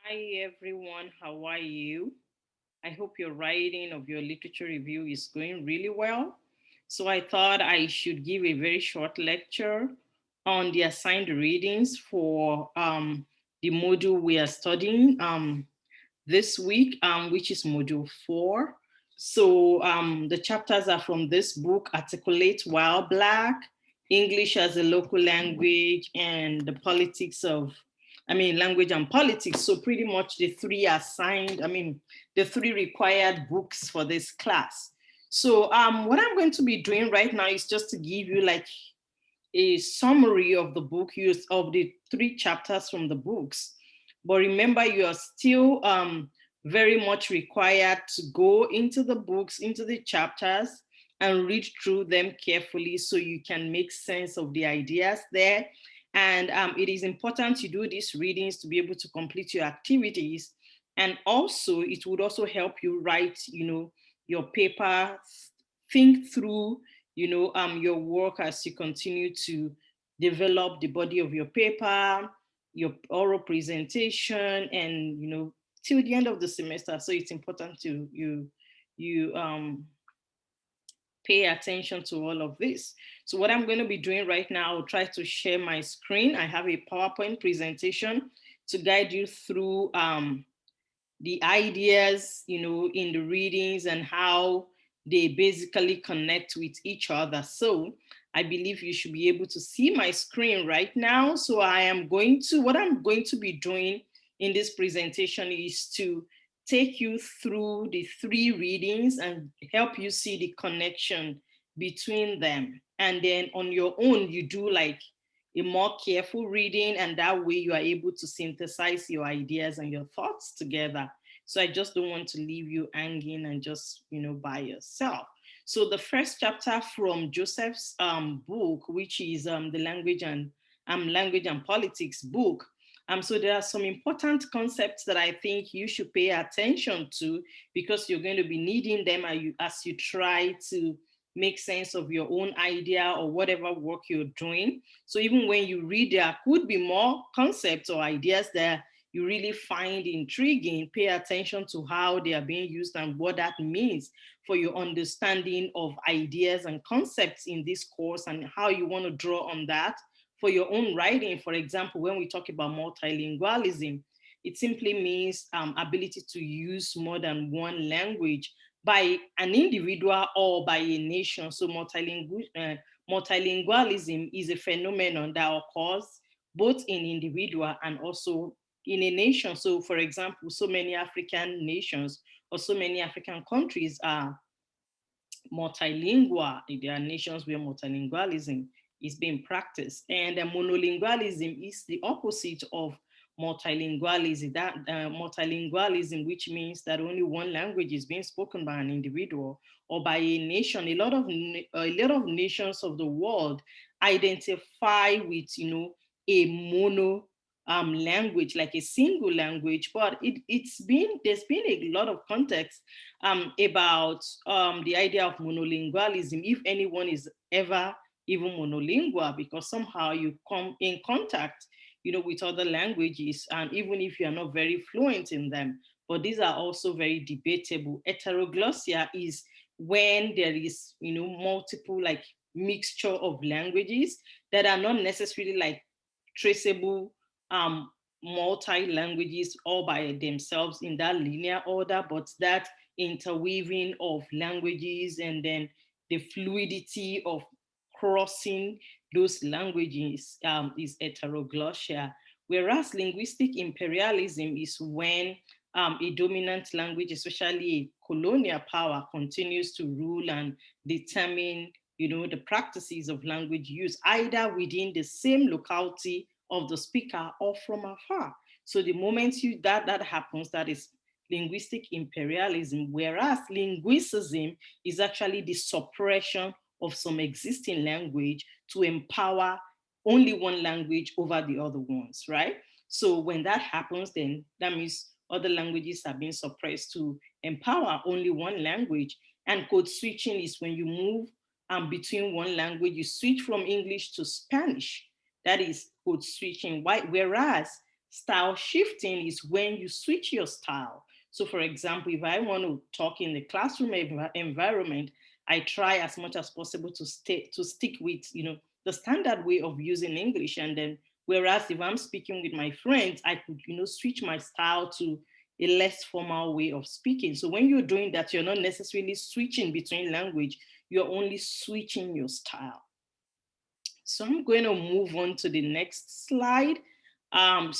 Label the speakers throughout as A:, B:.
A: Hi everyone, how are you? I hope your writing of your literature review is going really well. So I thought I should give a very short lecture on the assigned readings for the module we are studying this week, which is module 4. So the chapters are from this book, Articulate While Black, English as a Local Language, and the politics of, language and politics. So pretty much the three assigned, the three required books for this class. So what I'm going to be doing right now is just to give you like a summary of the book, use of the three chapters from the books. But remember, you are still very much required to go into the books, into the chapters, and read through them carefully so you can make sense of the ideas there. And it is important to do these readings to be able to complete your activities. And also, it would also help you write, your paper, think through your work as you continue to develop the body of your paper, your oral presentation, and till the end of the semester. So it's important to you pay attention to all of this. So what I'm going to be doing right now, I'll try to share my screen. I have a PowerPoint presentation to guide you through the ideas, in the readings and how they basically connect with each other. So I believe you should be able to see my screen right now. So what I'm going to be doing in this presentation is to take you through the three readings and help you see the connection between them. And then on your own, you do like a more careful reading, and that way you are able to synthesize your ideas and your thoughts together. So I just don't want to leave you hanging and just, by yourself. So the first chapter from Joseph's book, which is the language and politics book. So there are some important concepts that I think you should pay attention to because you're going to be needing them as you try to make sense of your own idea or whatever work you're doing. So even when you read, there could be more concepts or ideas that you really find intriguing. Pay attention to how they are being used and what that means for your understanding of ideas and concepts in this course and how you want to draw on that for your own writing. For example, when we talk about multilingualism, it simply means ability to use more than one language by an individual or by a nation. So multilingualism is a phenomenon that occurs both in individual and also in a nation. So for example, so many African nations or so many African countries are multilingual. There are nations where multilingualism is being practiced. And monolingualism is the opposite of multilingualism. That multilingualism, which means that only one language is being spoken by an individual or by a nation. A lot of nations of the world identify with a mono language, like a single language, but there's been a lot of context about the idea of monolingualism, if anyone is ever even monolingual, because somehow you come in contact, with other languages, and even if you are not very fluent in them. But these are also very debatable. Heteroglossia is when there is, multiple like mixture of languages that are not necessarily like traceable um, multi languages all by themselves in that linear order, but that interweaving of languages and then the fluidity of crossing those languages is heteroglossia. Whereas linguistic imperialism is when a dominant language, especially a colonial power, continues to rule and determine, the practices of language use, either within the same locality of the speaker or from afar. So the moment that happens, that is linguistic imperialism, whereas linguicism is actually the suppression of some existing language to empower only one language over the other ones, right? So when that happens, then that means other languages are being suppressed to empower only one language. And code switching is when you move between one language, you switch from English to Spanish. That is code switching. Whereas Style shifting is when you switch your style. So for example, if I want to talk in the classroom environment, I try as much as possible to stick with, the standard way of using English. And then, whereas if I'm speaking with my friends, I could, switch my style to a less formal way of speaking. So when you're doing that, you're not necessarily switching between language, you're only switching your style. So I'm going to move on to the next slide. John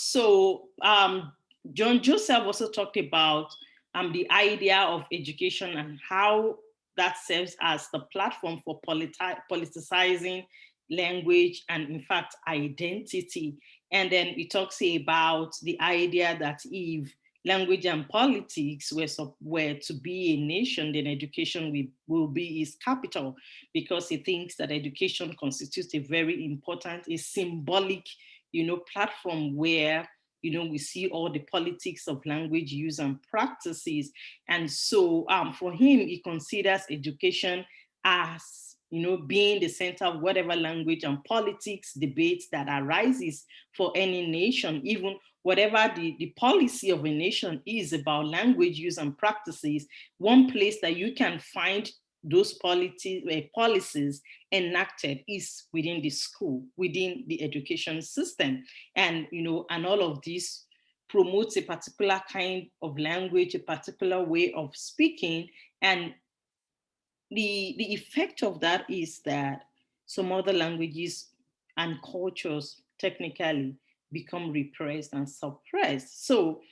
A: Joseph also talked about the idea of education and how that serves as the platform for politicizing language and, in fact, identity. And then he talks about the idea that if language and politics were to be a nation, then education will be its capital, because he thinks that education constitutes a very important, a symbolic, platform where, we see all the politics of language use and practices. And so for him, he considers education as, being the center of whatever language and politics debates that arises for any nation, even whatever the policy of a nation is about language use and practices. One place that you can find those policies enacted is within the school, within the education system. And, and all of this promotes a particular kind of language, a particular way of speaking. And the effect of that is that some other languages and cultures technically become repressed and suppressed. So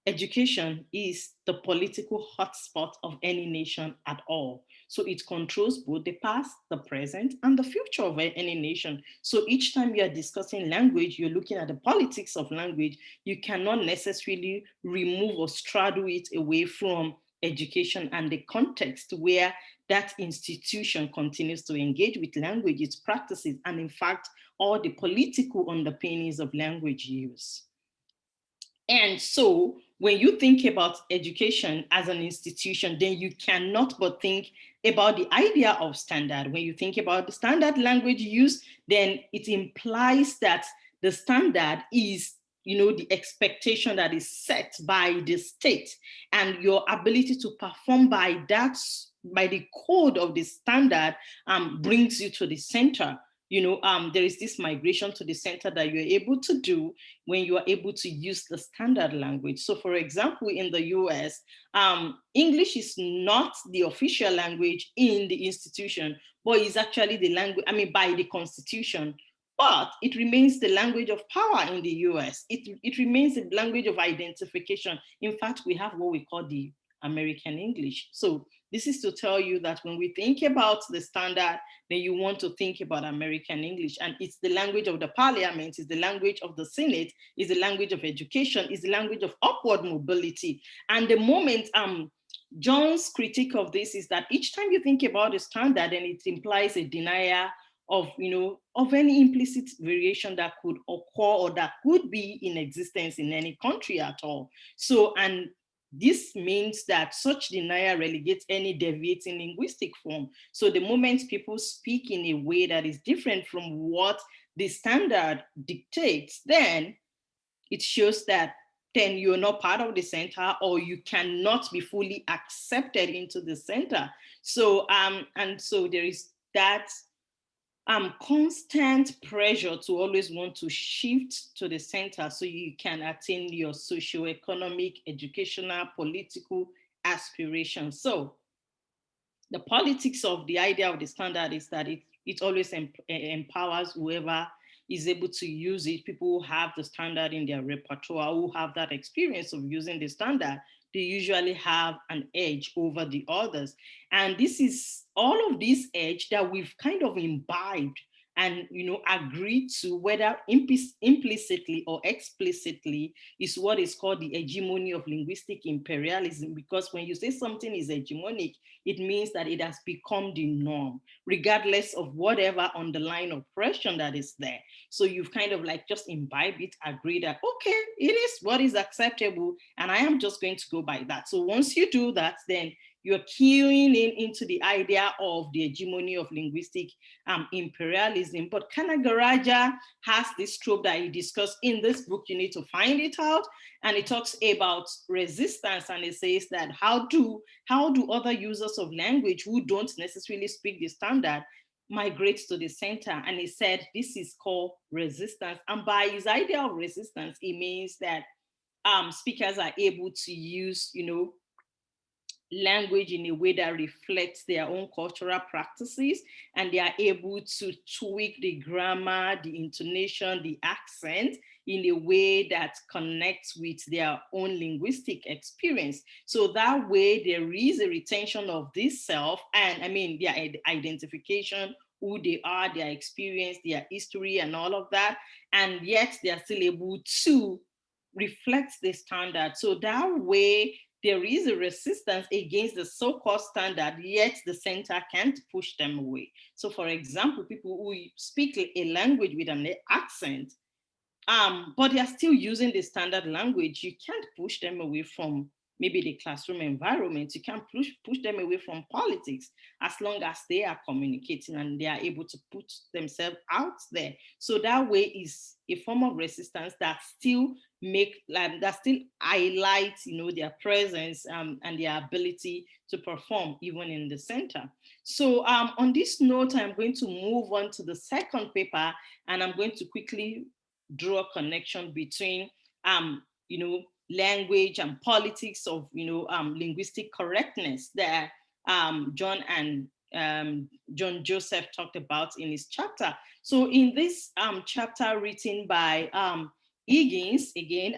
A: education is the political hotspot of any nation at all. So it controls both the past, the present, and the future of any nation. So each time you are discussing language, you're looking at the politics of language. You cannot necessarily remove or straddle it away from education and the context where that institution continues to engage with language, its practices, and, in fact, all the political underpinnings of language use. And so when you think about education as an institution, then you cannot but think about the idea of standard. When you think about the standard language use, then it implies that the standard is, the expectation that is set by the state, and your ability to perform by that, by the code of the standard, brings you to the center. There is this migration to the center that you're able to do when you are able to use the standard language. So for example, in the US, English is not the official language in the institution, but is actually the language, by the constitution, but it remains the language of power in the US. It remains the language of identification. In fact, we have what we call the American English. So this is to tell you that when we think about the standard, then you want to think about American English. And it's the language of the parliament, it's the language of the Senate, it's the language of education, it's the language of upward mobility. And the moment John's critique of this is that each time you think about the standard, then it implies a denial of, of any implicit variation that could occur or that could be in existence in any country at all. So, and this means that such denial relegates any deviating linguistic form. So the moment people speak in a way that is different from what the standard dictates, then it shows that then you're not part of the center, or you cannot be fully accepted into the center. So and so there is that constant pressure to always want to shift to the center so you can attain your socio-economic, educational, political aspirations. So the politics of the idea of the standard is that it always empowers whoever is able to use it. People who have the standard in their repertoire, who have that experience of using the standard, they usually have an edge over the others. And this is all of this edge that we've kind of imbibed and agreed to, whether implicitly or explicitly, is what is called the hegemony of linguistic imperialism. Because when you say something is hegemonic, it means that it has become the norm, regardless of whatever underlying oppression that is there. So you've kind of like just imbibed it, agreed that, okay, it is what is acceptable, and I am just going to go by that. So once you do that, then you're keying in into the idea of the hegemony of linguistic imperialism. But Kanagaraja has this trope that he discussed in this book. You need to find it out. And it talks about resistance, and it says that how do other users of language who don't necessarily speak the standard migrate to the center? And he said this is called resistance. And by his idea of resistance, it means that speakers are able to use, language in a way that reflects their own cultural practices, and they are able to tweak the grammar, the intonation, the accent in a way that connects with their own linguistic experience. So that way there is a retention of this self, and I mean their identification, who they are, their experience, their history, and all of that, and yet they are still able to reflect the standard. So that way there is a resistance against the so-called standard, yet the center can't push them away. So for example, people who speak a language with an accent, but they are still using the standard language, you can't push them away from maybe the classroom environment. You can't push them away from politics, as long as they are communicating and they are able to put themselves out there. So that way is a form of resistance that still that still highlights, their presence and their ability to perform even in the center. So on this note, I'm going to move on to the second paper, and I'm going to quickly draw a connection between language and politics of linguistic correctness that John and John Joseph talked about in his chapter. So in this chapter written by Higgins, again,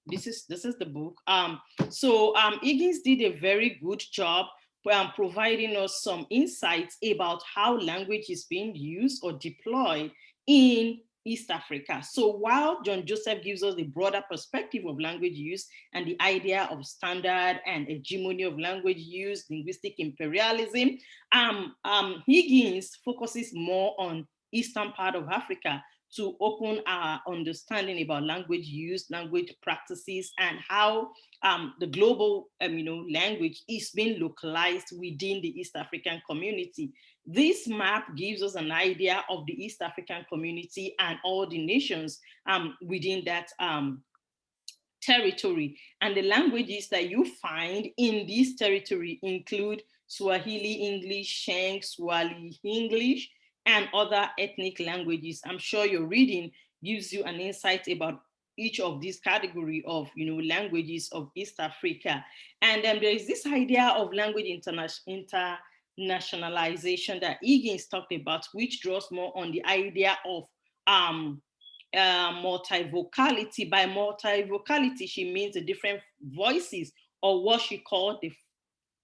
A: this is the book. Higgins did a very good job providing us some insights about how language is being used or deployed in East Africa. So while John Joseph gives us the broader perspective of language use and the idea of standard and hegemony of language use, linguistic imperialism, Higgins focuses more on eastern part of Africa to open our understanding about language use, language practices, and how the global language is being localized within the East African community. This map gives us an idea of the East African community and all the nations within that territory. And the languages that you find in this territory include Swahili English, Sheng, Swahili English, and other ethnic languages. I'm sure your reading gives you an insight about each of these category of languages of East Africa. And there is this idea of language internationalization that Higgins talked about, which draws more on the idea of multivocality. By multivocality, she means the different voices, or what she called the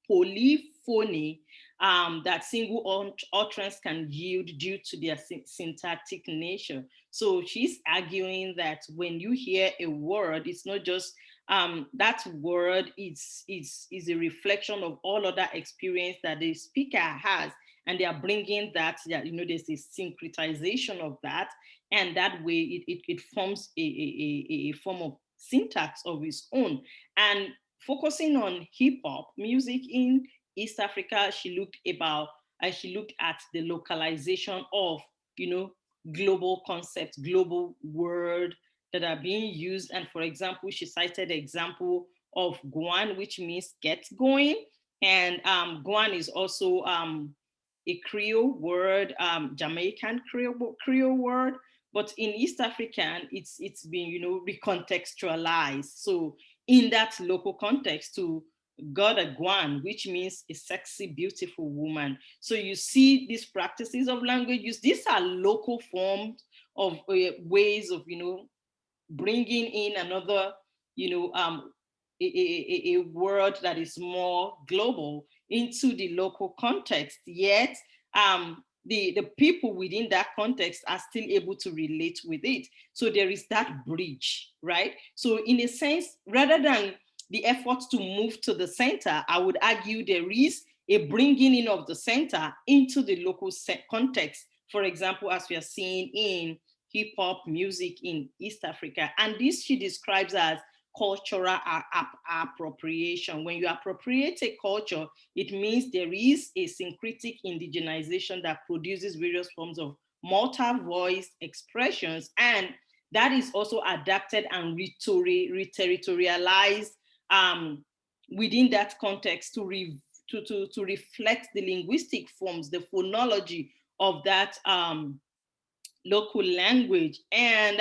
A: polyphony that single utterance can yield due to their syntactic nature. So she's arguing that when you hear a word, it's not just that word is a reflection of all other experience that the speaker has, and they are bringing that, there's a syncretization of that, and that way it forms a form of syntax of its own. And focusing on hip hop music in East Africa, she looked at the localization of global concepts, global word that are being used. And for example, she cited the example of Guan, which means get going. And Guan is also a Creole word, Jamaican Creole word. But in East African, it's been recontextualized. So in that local context, to God a Guan, which means a sexy, beautiful woman. So you see these practices of language use. These are local forms of ways of bringing in another a word that is more global into the local context. Yet the people within that context are still able to relate with it. So there is that bridge, right? So in a sense, rather than the effort to move to the center, I would argue there is a bringing in of the center into the local context. For example, as we are seeing in hip hop music in East Africa. And this she describes as cultural appropriation. When you appropriate a culture, it means there is a syncretic indigenization that produces various forms of multi-voice expressions, and that is also adapted and re-territorialized within that context to reflect the linguistic forms, the phonology of that local language. And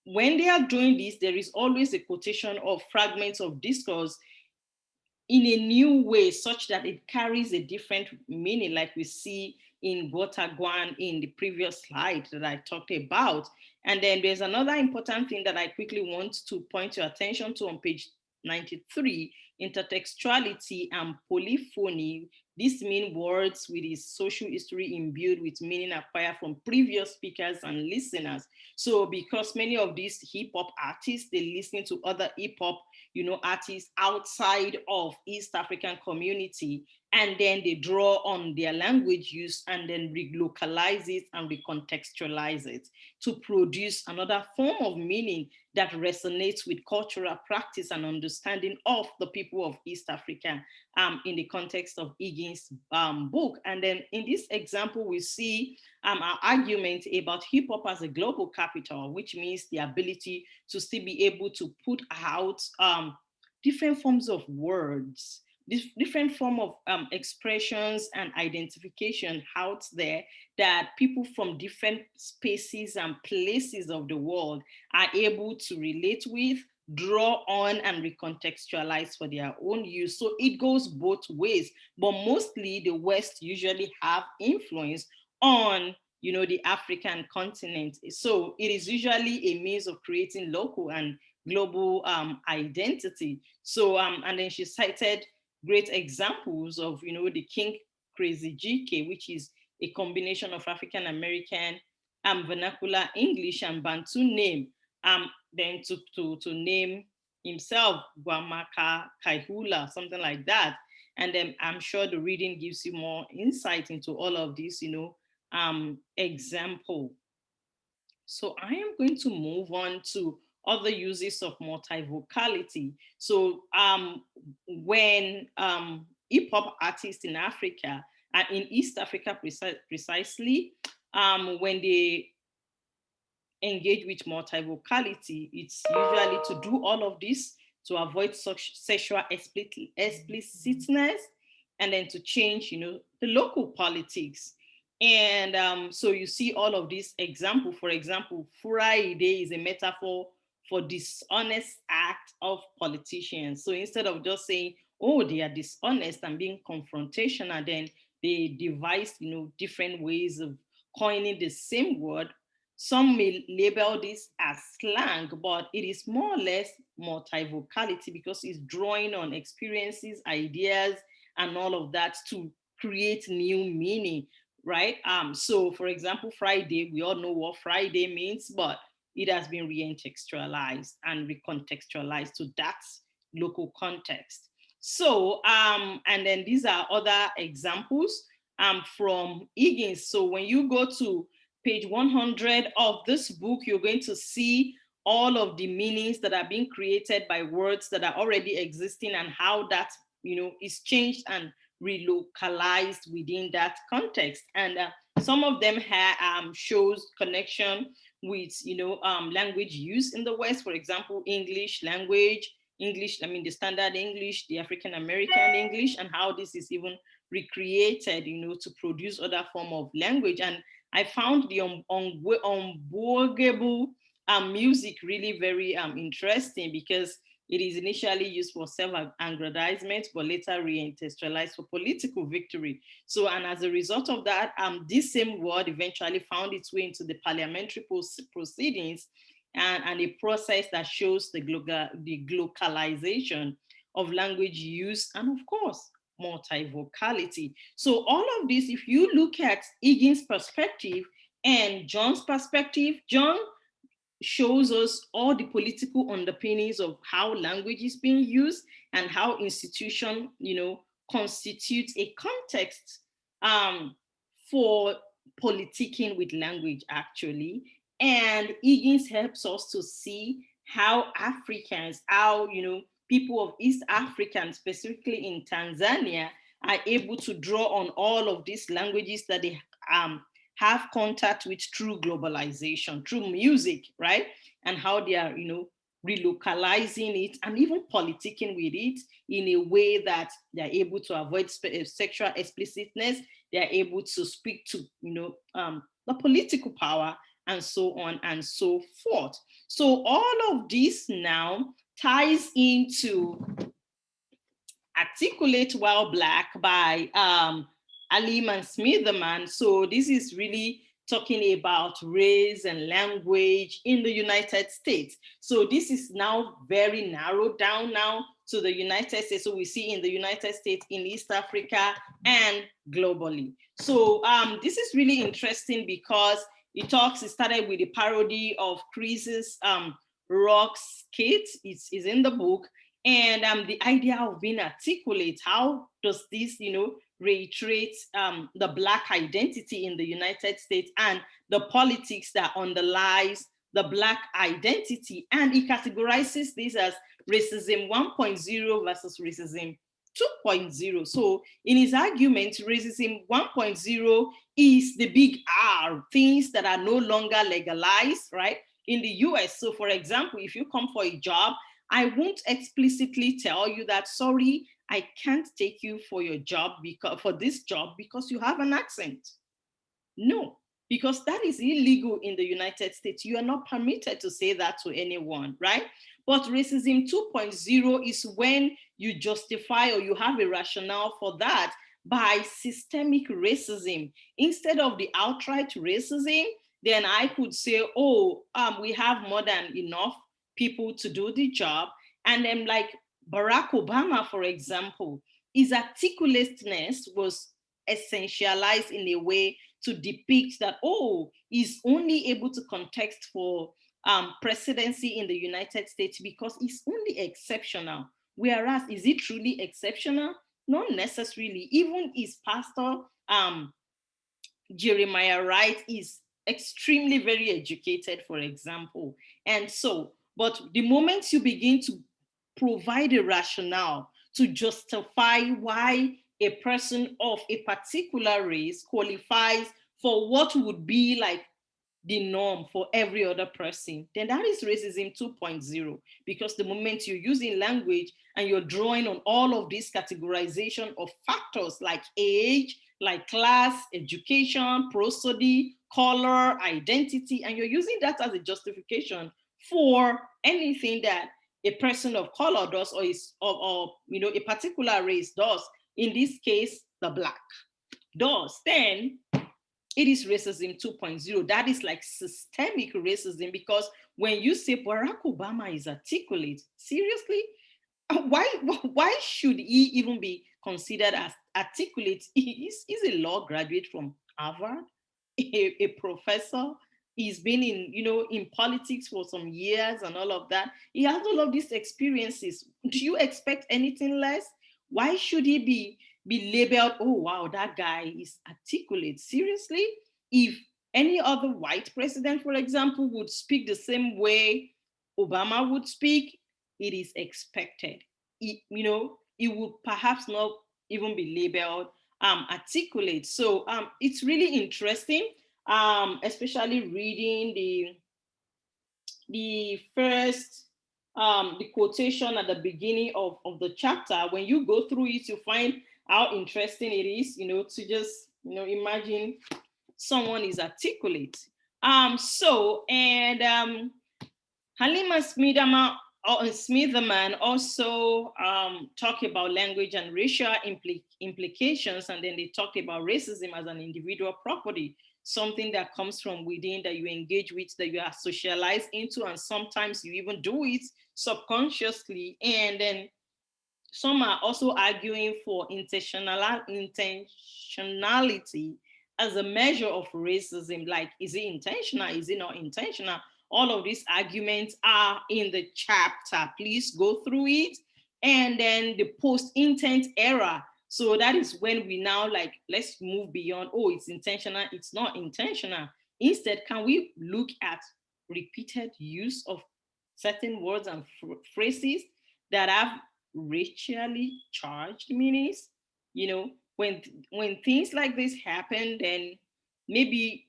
A: when they are doing this, there is always a quotation of fragments of discourse in a new way, such that it carries a different meaning, like we see in Guan in the previous slide that I talked about. And then there's another important thing that I quickly want to point your attention to on page 93, intertextuality and polyphony. This means words with its social history imbued with meaning acquired from previous speakers and listeners. So because many of these hip hop artists, they listen to other hip hop, artists outside of East African community, and then they draw on their language use and then relocalize it and recontextualize it to produce another form of meaning that resonates with cultural practice and understanding of the people of East Africa in the context of Higgins' book. And then in this example, we see our argument about hip hop as a global capital, which means the ability to still be able to put out different forms of words, different form of expressions and identification out there that people from different spaces and places of the world are able to relate with, draw on, and recontextualize for their own use. So it goes both ways, but mostly the West usually have influence on the African continent. So it is usually a means of creating local and global identity. So and then she cited great examples of the King Crazy GK, which is a combination of African American vernacular English and Bantu name. Then to name himself Guamaka Kaihula, something like that. And then I'm sure the reading gives you more insight into all of this, example. So I am going to move on to other uses of multivocality. So when hip hop artists in Africa and in East Africa precisely, when they engage with multivocality, it's usually to do all of this to avoid such sexual explicitness, and then to change, the local politics. And so you see all of these examples. For example, Friday is a metaphor for dishonest act of politicians. So instead of just saying, oh, they are dishonest and being confrontational, then they devise, different ways of coining the same word. Some may label this as slang, but it is more or less multivocality because it's drawing on experiences, ideas, and all of that to create new meaning, right? So for example, Friday, we all know what Friday means, but it has been re-contextualized and recontextualized to that local context. So, and then these are other examples from Higgins. So when you go to page 100 of this book, you're going to see all of the meanings that are being created by words that are already existing and how that, is changed and relocalized within that context. And some of them shows connection with, language use in the West. For example, English language, the standard English, the African American English, and how this is even recreated, to produce other form of language. And I found the unbogable music really very interesting because it is initially used for self-aggrandizement, but later re-industrialized for political victory. So, and as a result of that, this same word eventually found its way into the parliamentary proceedings and a process that shows the globalization of language use and, of course, multivocality. So all of this, if you look at Higgins' perspective and John's perspective, John shows us all the political underpinnings of how language is being used and how institution, constitutes a context for politicking with language, actually. And Higgins helps us to see how Africans, how, you know, people of East Africa, specifically in Tanzania, are able to draw on all of these languages that they have contact with through globalization, through music, right? And how they are, you know, relocalizing it and even politicking with it in a way that they're able to avoid sexual explicitness. They're able to speak to, you know, the political power and so on and so forth. So all of this now ties into Articulate While Black by Aliman Smitherman. So this is really talking about race and language in the United States. So this is now very narrowed down now to the United States. So we see in the United States, in East Africa, and globally. So this is really interesting because it started with a parody of Chris's rock skit. It's in the book. And the idea of being articulate, how does this, you know, reiterate the Black identity in the United States and the politics that underlies the Black identity. And he categorizes this as racism 1.0 versus racism 2.0. So in his argument, racism 1.0 is the big R, things that are no longer legalized, right? In the US. So for example, if you come for a job, I won't explicitly tell you that, sorry, I can't take you for your job for this job because you have an accent. No, because that is illegal in the United States. You are not permitted to say that to anyone, right? But racism 2.0 is when you justify or you have a rationale for that by systemic racism. Instead of the outright racism, then I could say, oh, we have more than enough people to do the job. And then like Barack Obama, for example, his articulateness was essentialized in a way to depict that, oh, he's only able to contest for presidency in the United States because he's only exceptional. Whereas, is it truly exceptional? Not necessarily. Even his pastor, Jeremiah Wright, is extremely very educated, for example. And so, but the moment you begin to provide a rationale to justify why a person of a particular race qualifies for what would be like the norm for every other person, then that is racism 2.0. Because the moment you're using language and you're drawing on all of this categorization of factors like age, like class, education, prosody, color, identity, and you're using that as a justification for anything that a person of color does or you know, a particular race does, in this case, the Black does, then it is racism 2.0. That is like systemic racism, because when you say Barack Obama is articulate, seriously, why should he even be considered as articulate? He's a law graduate from Harvard, a professor. He's been in, you know, in politics for some years and all of that. He has all of these experiences. Do you expect anything less? Why should he be labeled, oh wow, that guy is articulate? Seriously? If any other white president, for example, would speak the same way Obama would speak, it is expected. You know, it would perhaps not even be labeled articulate. So it's really interesting, especially reading the first the quotation at the beginning of the chapter. When you go through it, you find how interesting it is, you know, to just, you know, imagine someone is articulate. Halima Smitherman also talked about language and racial implications, and then they talked about racism as an individual property, something that comes from within, that you engage with, that you are socialized into, and sometimes you even do it subconsciously. And then some are also arguing for intentionality as a measure of racism. Like, is it intentional? Is it not intentional? All of these arguments are in the chapter. Please go through it. And then the post-intent era. So that is when we now like, let's move beyond, oh, it's intentional, it's not intentional. Instead, can we look at repeated use of certain words and phrases that have racially charged meanings. You know, when things like this happen, then maybe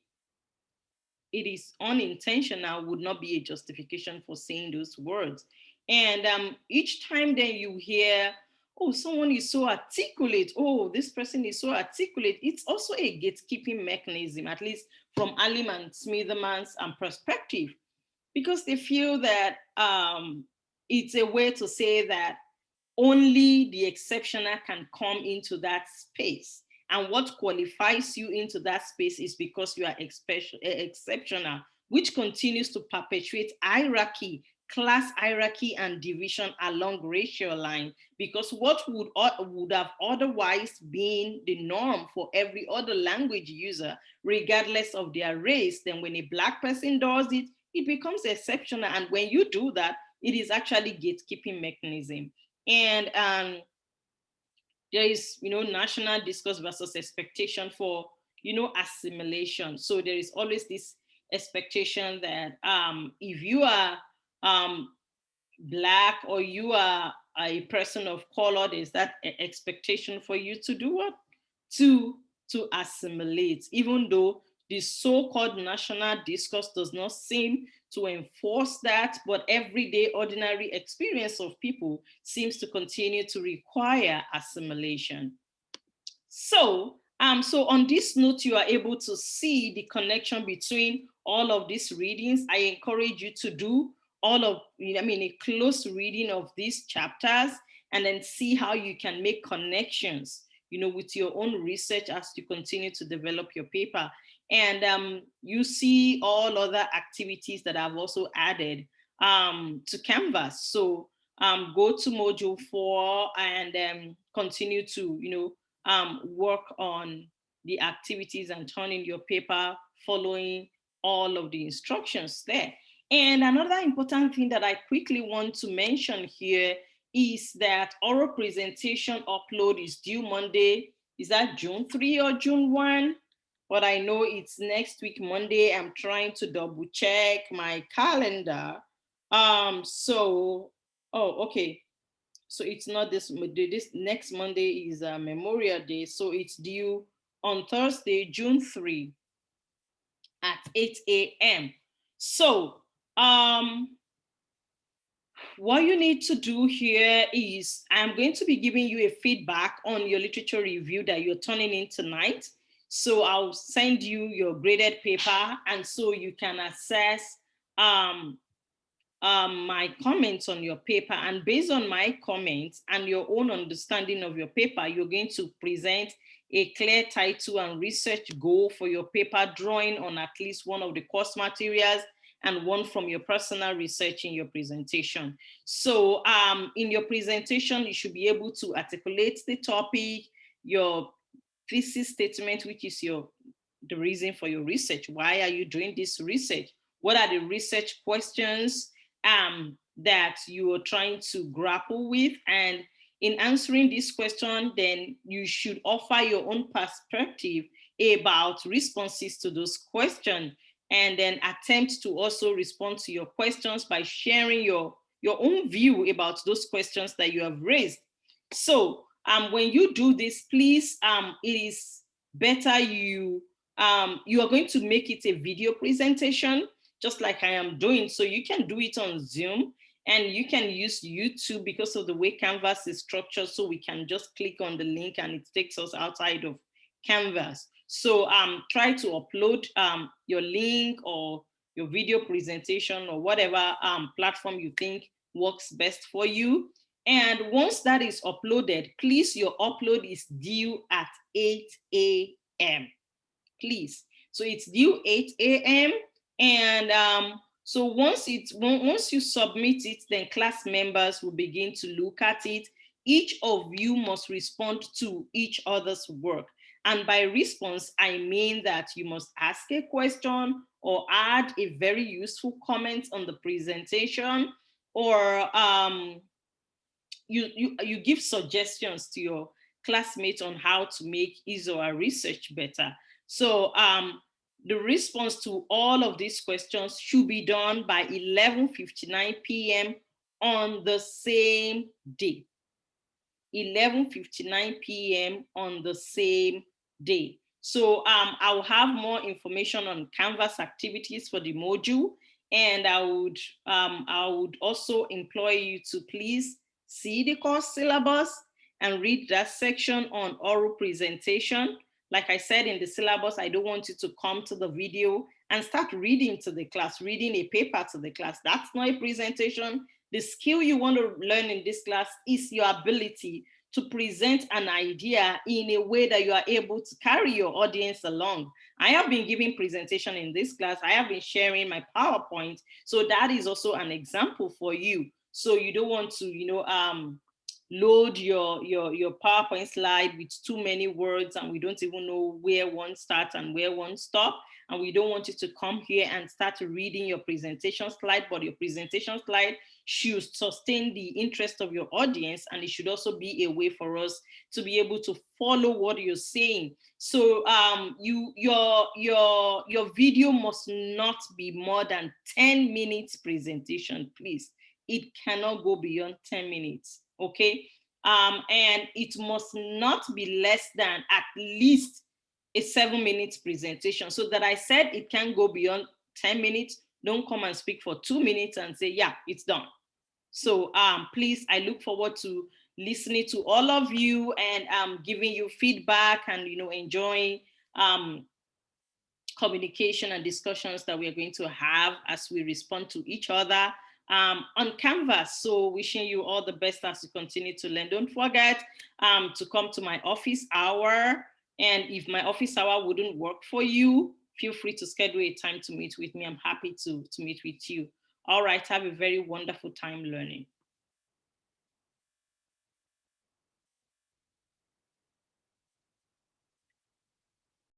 A: it is unintentional would not be a justification for saying those words. And each time then you hear, oh, someone is so articulate, oh, this person is so articulate, it's also a gatekeeping mechanism, at least from Alim and Smitherman's perspective, because they feel that it's a way to say that only the exceptional can come into that space. And what qualifies you into that space is because you are exceptional, which continues to perpetuate hierarchy, class hierarchy, and division along racial line. Because what would have otherwise been the norm for every other language user, regardless of their race, then when a Black person does it, it becomes exceptional. And when you do that, it is actually gatekeeping mechanism. And there is, national discourse versus expectation for, assimilation. So there is always this expectation that if you are Black or you are a person of color, there's that expectation for you to do what? To assimilate, even though the so-called national discourse does not seem to enforce that, but everyday ordinary experience of people seems to continue to require assimilation. So on this note, you are able to see the connection between all of these readings. I encourage you to do a close reading of these chapters and then see how you can make connections, with your own research as you continue to develop your paper. And you see all other activities that I've also added to Canvas. So go to module 4 and continue to, work on the activities and turning your paper following all of the instructions there. And another important thing that I quickly want to mention here is that oral presentation upload is due Monday. Is that June 3 or June 1? But I know it's next week, Monday. I'm trying to double check my calendar. Okay. So it's not this next Monday is Memorial Day. So it's due on Thursday, June 3 at 8 a.m. So what you need to do here is I'm going to be giving you a feedback on your literature review that you're turning in tonight. So I'll send you your graded paper, and so you can assess my comments on your paper. And based on my comments and your own understanding of your paper, you're going to present a clear title and research goal for your paper, drawing on at least one of the course materials and one from your personal research in your presentation. So in your presentation, you should be able to articulate the topic, your thesis statement, which is the reason for your research. Why are you doing this research? What are the research questions that you are trying to grapple with? And in answering this question, then you should offer your own perspective about responses to those questions, and then attempt to also respond to your questions by sharing your own view about those questions that you have raised. So when you do this, please, it is better you are going to make it a video presentation, just like I am doing. So you can do it on Zoom, and you can use YouTube because of the way Canvas is structured. So we can just click on the link and it takes us outside of Canvas. So try to upload your link or your video presentation or whatever platform you think works best for you. And once that is uploaded, please, your upload is due at 8 a.m. Please. So it's due 8 a.m. And so once you submit it, then class members will begin to look at it. Each of you must respond to each other's work. And by response, I mean that you must ask a question or add a very useful comment on the presentation, or you give suggestions to your classmates on how to make his or her research better. So the response to all of these questions should be done by 11:59 p.m. on the same day. 11:59 p.m. on the same day. So I'll have more information on Canvas activities for the module, and I would also implore you to please see the course syllabus and read that section on oral presentation. Like I said in the syllabus, I don't want you to come to the video and start reading to the class, reading a paper to the class. That's not a presentation. The skill you want to learn in this class is your ability to present an idea in a way that you are able to carry your audience along. I have been giving presentation in this class. I have been sharing my PowerPoint. So that is also an example for you. So you don't want to, load your PowerPoint slide with too many words, and we don't even know where one starts and where one stops. And we don't want you to come here and start reading your presentation slide, but your presentation slide should sustain the interest of your audience, and it should also be a way for us to be able to follow what you're saying. So your video must not be more than 10 minutes presentation, please. It cannot go beyond 10 minutes, okay? And it must not be less than at least a 7 minutes presentation. So that I said it can go beyond 10 minutes. Don't come and speak for 2 minutes and say, yeah, it's done. So please, I look forward to listening to all of you and giving you feedback and enjoying communication and discussions that we are going to have as we respond to each other on Canvas. So wishing you all the best as you continue to learn. Don't forget to come to my office hour. And if my office hour wouldn't work for you, feel free to schedule a time to meet with me. I'm happy to meet with you. All right, have a very wonderful time learning.